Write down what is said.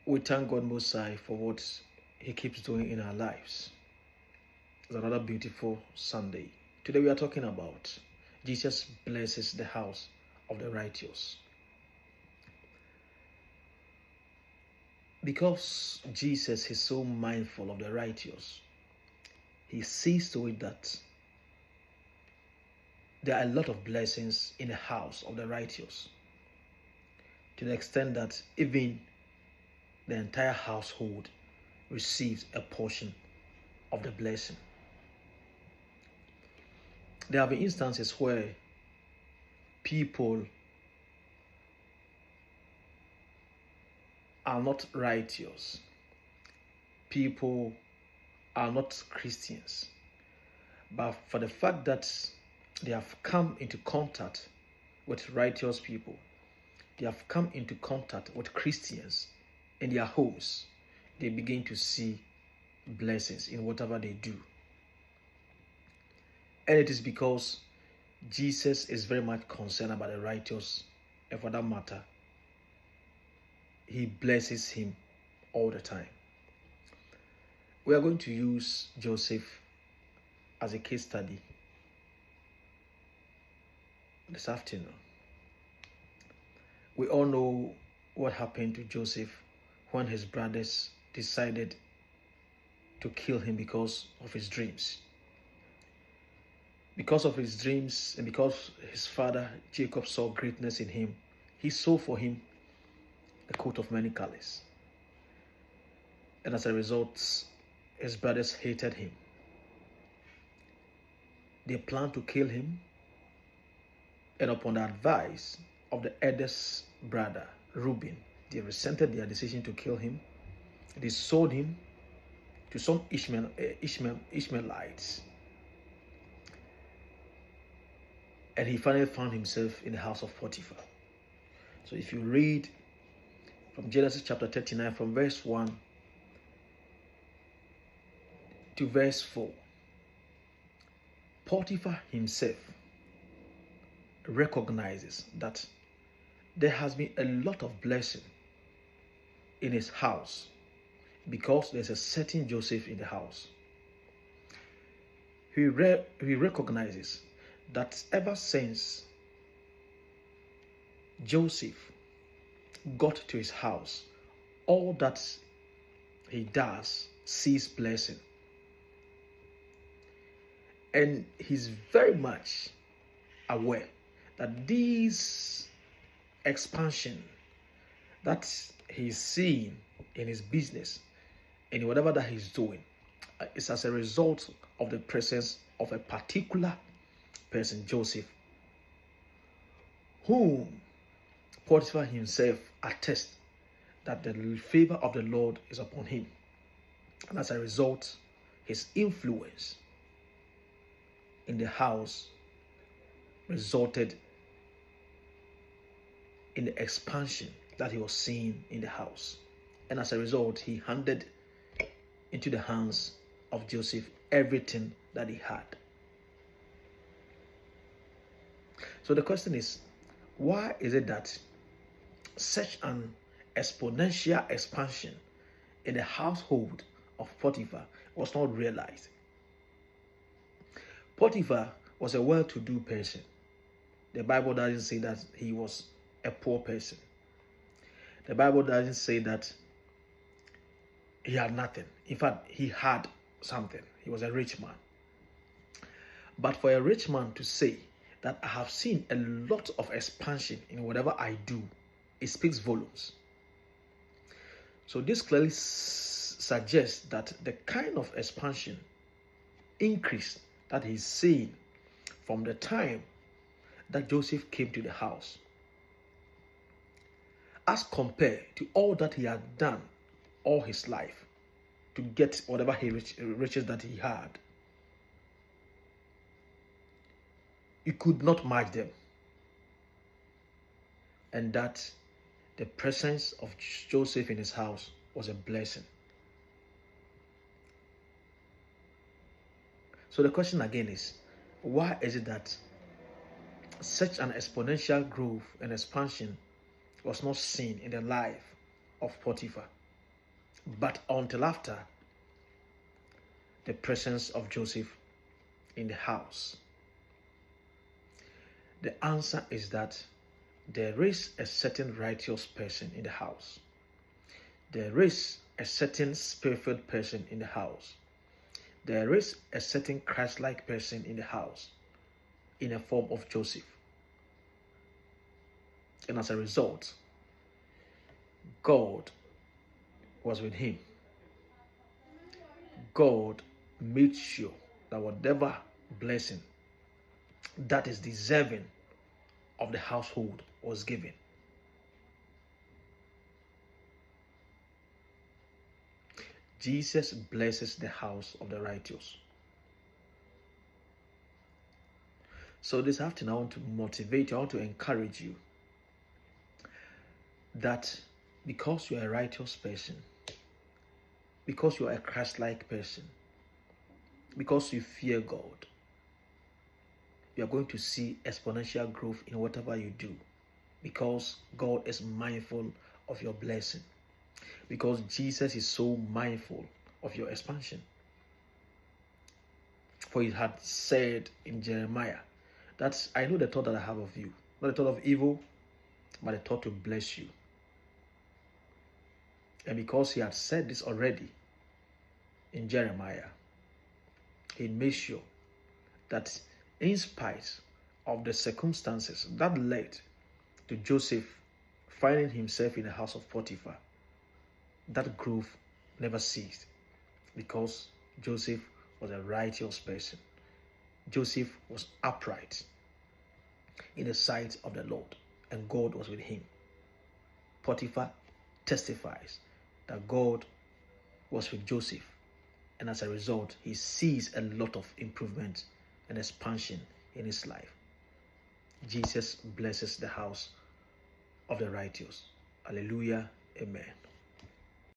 We thank God Most High for what He keeps doing in our lives. It's another beautiful Sunday. Today we are talking about Jesus blesses the house of the righteous. Because Jesus is so mindful of the righteous, He sees to it that there are a lot of blessings in the house of the righteous, to the extent that even the entire household receives a portion of the blessing. There have been instances where people are not righteous, people are not Christians, but for the fact that they have come into contact with righteous people, they have come into contact with Christians in their homes, they begin to see blessings in whatever they do. And it is because Jesus is very much concerned about the righteous, and for that matter, He blesses him all the time. We are going to use Joseph as a case study this afternoon. We all know what happened to Joseph when his brothers decided to kill him because of his dreams. Because of his dreams and because his father Jacob saw greatness in him, he saw for him a coat of many colors. And as a result, his brothers hated him. They planned to kill him, and upon the advice of the eldest brother, Reuben, they resented their decision to kill him. They sold him to some Ishmaelites. And he finally found himself in the house of Potiphar. So if you read from Genesis chapter 39, from verse 1 to verse 4, Potiphar himself recognizes that there has been a lot of blessing in his house because there's a certain Joseph in the house. He recognizes that ever since Joseph got to his house, all that he does sees blessing. And he's very much aware that this expansion that he's seeing in his business and whatever that he's doing is as a result of the presence of a particular person, Joseph, whom Potiphar himself attests that the favor of the Lord is upon him. And as a result, his influence in the house resulted in the expansion that he was seeing in the house. And as a result, he handed into the hands of Joseph everything that he had. So the question is, why is it that such an exponential expansion in the household of Potiphar was not realized? Potiphar was a well-to-do person. The Bible doesn't say that he was a poor person. The Bible doesn't say that he had nothing. In fact, he had something. He was a rich man. But for a rich man to say that I have seen a lot of expansion in whatever I do, it speaks volumes. So this clearly suggests that the kind of expansion, increase that he's seeing from the time that Joseph came to the house, as compared to all that he had done all his life to get whatever riches that he had, you could not match them. And that the presence of Joseph in his house was a blessing. So the question again is, why is it that such an exponential growth and expansion was not seen in the life of Potiphar? but until after the presence of Joseph in the house? The answer is that there is a certain righteous person in the house. There is a certain spirit-filled person in the house. There is a certain Christ-like person in the house in the form of Joseph. And as a result, God was with him. God made sure that whatever blessing that is deserving of the household was given. Jesus blesses the house of the righteous. So this afternoon, I want to motivate you, I want to encourage you that because you are a righteous person, because you are a Christ-like person, because you fear God, you are going to see exponential growth in whatever you do, because God is mindful of your blessing, because Jesus is so mindful of your expansion. For he had said in Jeremiah that I know the thought that I have of you, not the thought of evil, but the thought to bless you. And because he had said this already in Jeremiah, he made sure that in spite of the circumstances that led to Joseph finding himself in the house of Potiphar, that growth never ceased, because Joseph was a righteous person. Joseph was upright in the sight of the Lord, and God was with him. Potiphar testifies that God was with Joseph, and as a result, he sees a lot of improvement and expansion in his life. Jesus blesses the house of the righteous. Hallelujah. Amen.